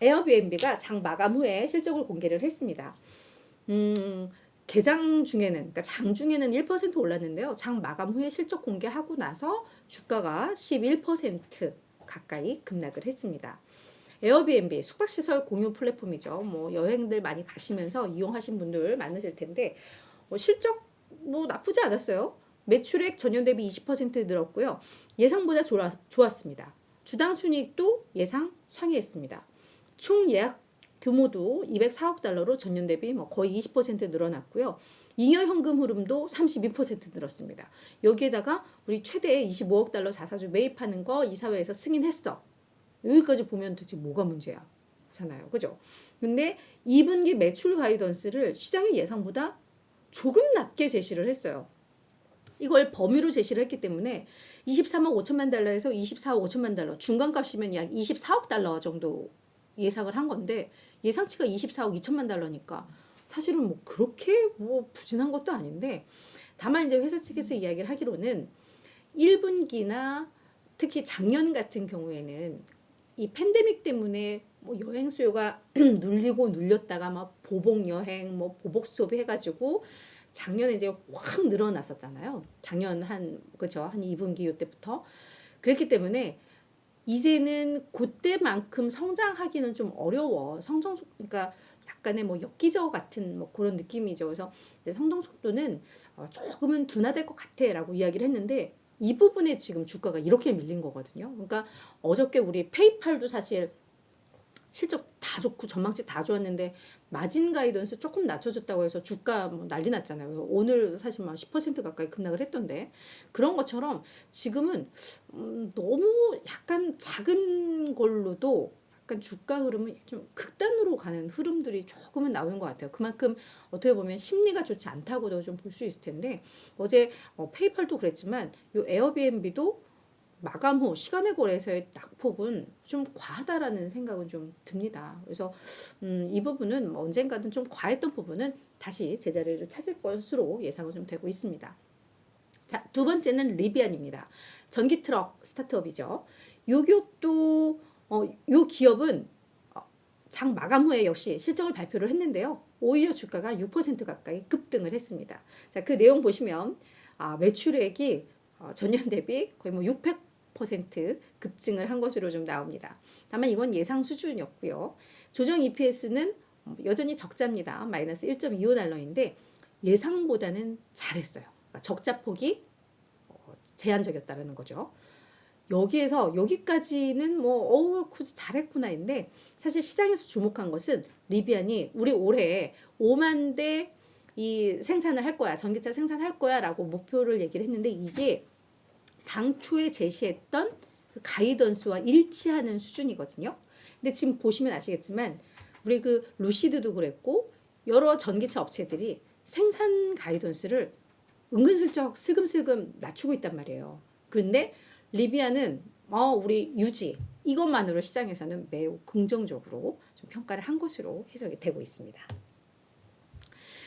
에어비앤비가 장 마감 후에 실적을 공개를 했습니다. 개장 중에는, 그러니까 장 중에는 1% 올랐는데요. 장 마감 후에 실적 공개하고 나서 주가가 11% 가까이 급락을 했습니다. 에어비앤비 숙박시설 공유 플랫폼이죠. 뭐 여행들 많이 가시면서 이용하신 분들 많으실 텐데 실적 뭐 나쁘지 않았어요. 매출액 전년 대비 20% 늘었고요. 예상보다 좋았습니다. 주당 순이익도 예상 상회했습니다. 총 예약 규모도 204억 달러로 전년 대비 뭐 거의 20% 늘어났고요. 잉여 현금 흐름도 32% 늘었습니다. 여기에다가 우리 최대 25억 달러 자사주 매입하는 거 이사회에서 승인했어. 여기까지 보면 도대체 뭐가 문제야? 잖아요. 그죠? 근데 2분기 매출 가이던스를 시장의 예상보다 조금 낮게 제시를 했어요. 이걸 범위로 제시를 했기 때문에 23억 5천만 달러에서 24억 5천만 달러, 중간값이면 약 24억 달러 정도 예상을 한 건데 예상치가 24억 2천만 달러니까 사실은 뭐 그렇게 뭐 부진한 것도 아닌데, 다만 이제 회사 측에서 이야기를 하기로는 1분기나 특히 작년 같은 경우에는 이 팬데믹 때문에 뭐 여행 수요가 눌리고 눌렸다가 막 보복 여행, 뭐 보복 소비 해가지고 작년에 이제 확 늘어났었잖아요. 작년 그죠? 한 2분기 이때부터. 그렇기 때문에 이제는 그때만큼 성장하기는 좀 어려워. 그러니까 약간의 뭐 엽기적 같은 뭐 그런 느낌이죠. 그래서 성장 속도는 조금은 둔화될 것 같아라고 이야기를 했는데 이 부분에 지금 주가가 이렇게 밀린 거거든요. 그러니까 어저께 우리 페이팔도 사실 실적 다 좋고 전망치 다 좋았는데 마진 가이던스 조금 낮춰줬다고 해서 주가 뭐 난리 났잖아요. 오늘 사실 막 10% 가까이 급락을 했던데, 그런 것처럼 지금은 너무 약간 작은 걸로도 약간 주가 흐름은 좀 극단으로 가는 흐름들이 조금은 나오는 것 같아요. 그만큼 어떻게 보면 심리가 좋지 않다고도 좀 볼 수 있을 텐데, 어제 페이팔도 그랬지만 요 에어비앤비도 마감 후 시간의 거래에서의 낙폭은 좀 과하다라는 생각은 좀 듭니다. 그래서 이 부분은 언젠가는 좀 과했던 부분은 다시 제자리를 찾을 것으로 예상은 좀 되고 있습니다. 자, 두 번째는 리비안입니다. 전기 트럭 스타트업이죠. 요 기업도 요 기업은 장 마감 후에 역시 실적을 발표를 했는데요. 오히려 주가가 6% 가까이 급등을 했습니다. 자, 그 내용 보시면 매출액이 전년 대비 거의 뭐 600% 급증을 한 것으로 좀 나옵니다. 다만 이건 예상 수준이었고요. 조정 EPS는 여전히 적자입니다. 마이너스 1.25달러인데 예상보다는 잘했어요. 그러니까 적자폭이 제한적이었다는 거죠. 여기에서 여기까지는 뭐 잘했구나인데, 사실 시장에서 주목한 것은 리비안이 우리 올해 5만 대 이 생산을 할 거야, 전기차 생산할 거야 라고 목표를 얘기를 했는데 이게 당초에 제시했던 그 가이던스와 일치하는 수준이거든요. 근데 지금 보시면 아시겠지만 우리 그 루시드도 그랬고 여러 전기차 업체들이 생산 가이던스를 은근슬쩍 슬금슬금 낮추고 있단 말이에요. 그런데 리비아는 우리 유지 이것만으로 시장에서는 매우 긍정적으로 좀 평가를 한 것으로 해석이 되고 있습니다.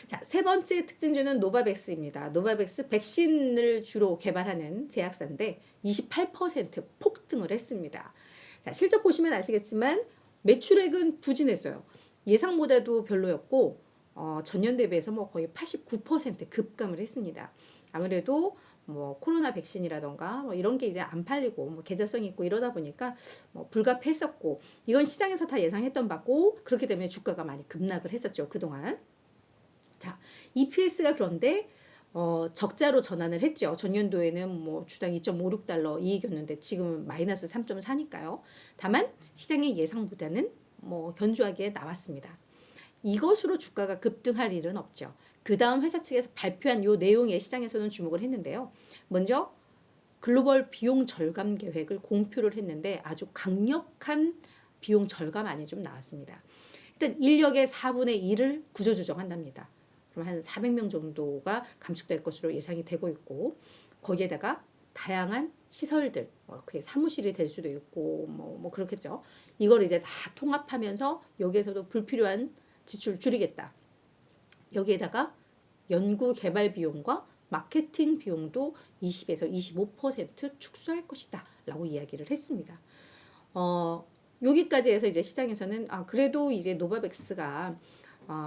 자, 세 번째 특징주는 노바백스입니다. 노바백스 백신을 주로 개발하는 제약사인데 28% 폭등을 했습니다. 자, 실적 보시면 아시겠지만 매출액은 부진했어요. 예상보다도 별로였고 전년 대비해서 뭐 거의 89% 급감을 했습니다. 아무래도 뭐 코로나 백신이라던가 뭐 이런 게 이제 안 팔리고 뭐 계절성 있고 이러다 보니까 뭐 불가피했었고, 이건 시장에서 다 예상했던 바고, 그렇기 때문에 주가가 많이 급락을 했었죠, 그동안. 자, EPS가 그런데 적자로 전환을 했죠. 전년도에는 뭐 주당 2.56달러 이익이었는데 지금은 마이너스 3.4니까요. 다만 시장의 예상보다는 뭐 견조하게 나왔습니다. 이것으로 주가가 급등할 일은 없죠. 그 다음 회사 측에서 발표한 요 내용에 시장에서는 주목을 했는데요. 먼저 글로벌 비용 절감 계획을 공표를 했는데 아주 강력한 비용 절감안이 좀 나왔습니다. 일단 인력의 4분의 1을 구조조정한답니다. 그럼 한 400명 정도가 감축될 것으로 예상이 되고 있고, 거기에다가 다양한 시설들, 그게 사무실이 될 수도 있고 뭐 그렇겠죠. 이걸 이제 다 통합하면서 여기에서도 불필요한 지출 줄이겠다. 여기에다가 연구 개발 비용과 마케팅 비용도 20에서 25% 축소할 것이다 라고 이야기를 했습니다. 여기까지 해서 이제 시장에서는 그래도 이제 노바백스가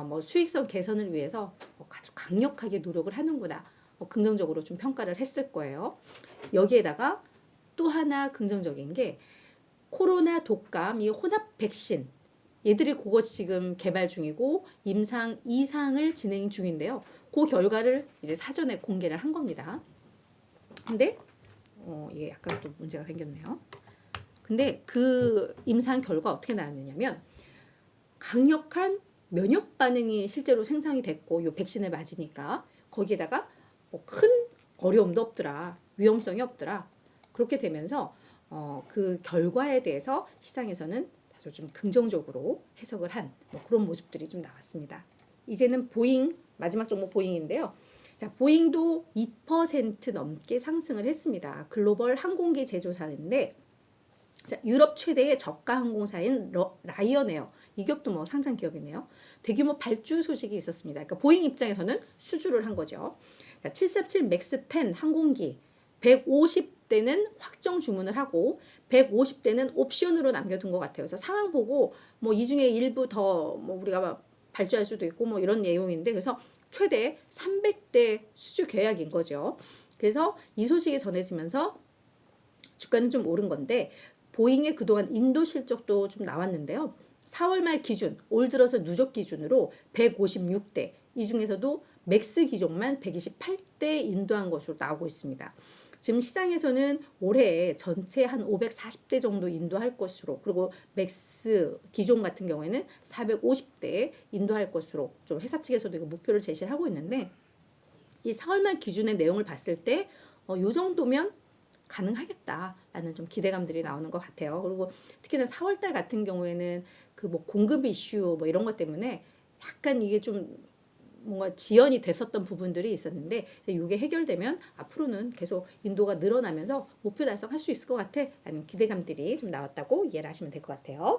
뭐 수익성 개선을 위해서 아주 강력하게 노력을 하는구나. 긍정적으로 좀 평가를 했을 거예요. 여기에다가 또 하나 긍정적인 게 코로나 독감 이 혼합 백신 얘들이 그거 지금 개발 중이고 임상 2상을 진행 중인데요. 그 결과를 이제 사전에 공개를 한 겁니다. 근데 이게 약간 또 문제가 생겼네요. 근데 그 임상 결과 어떻게 나왔느냐면 강력한 면역 반응이 실제로 생성이 됐고 요 백신을 맞으니까 거기에다가 큰 어려움도 없더라. 위험성이 없더라. 그렇게 되면서 그 결과에 대해서 시장에서는 다소 좀 긍정적으로 해석을 한 그런 모습들이 좀 나왔습니다. 이제는 보잉 마지막 종목 보잉인데요. 자, 보잉도 2% 넘게 상승을 했습니다. 글로벌 항공기 제조사인데 자, 유럽 최대의 저가 항공사인 라이언에어 이 기업도 뭐 상장 기업이네요. 대규모 발주 소식이 있었습니다. 그러니까 보잉 입장에서는 수주를 한 거죠. 자, 737 맥스 10 항공기 150대는 확정 주문을 하고 150대는 옵션으로 남겨둔 것 같아요. 그래서 상황 보고 뭐 이 중에 일부 더 뭐 우리가 발주할 수도 있고 뭐 이런 내용인데 그래서 최대 300대 수주 계약인 거죠. 그래서 이 소식이 전해지면서 주가는 좀 오른 건데 보잉의 그동안 인도 실적도 좀 나왔는데요. 4월 말 기준, 올 들어서 누적 기준으로 156대, 이 중에서도 맥스 기종만 128대 인도한 것으로 나오고 있습니다. 지금 시장에서는 올해 전체 한 540대 정도 인도할 것으로, 그리고 맥스 기종 같은 경우에는 450대 인도할 것으로 좀 회사 측에서도 이거 목표를 제시를 하고 있는데 이 4월 말 기준의 내용을 봤을 때 요 정도면 가능하겠다라는 좀 기대감들이 나오는 것 같아요. 그리고 특히나 4월달 같은 경우에는 그 뭐 공급 이슈 뭐 이런 것 때문에 약간 이게 좀 뭔가 지연이 됐었던 부분들이 있었는데 이게 해결되면 앞으로는 계속 인도가 늘어나면서 목표 달성할 수 있을 것 같아 라는 기대감들이 좀 나왔다고 이해를 하시면 될 것 같아요.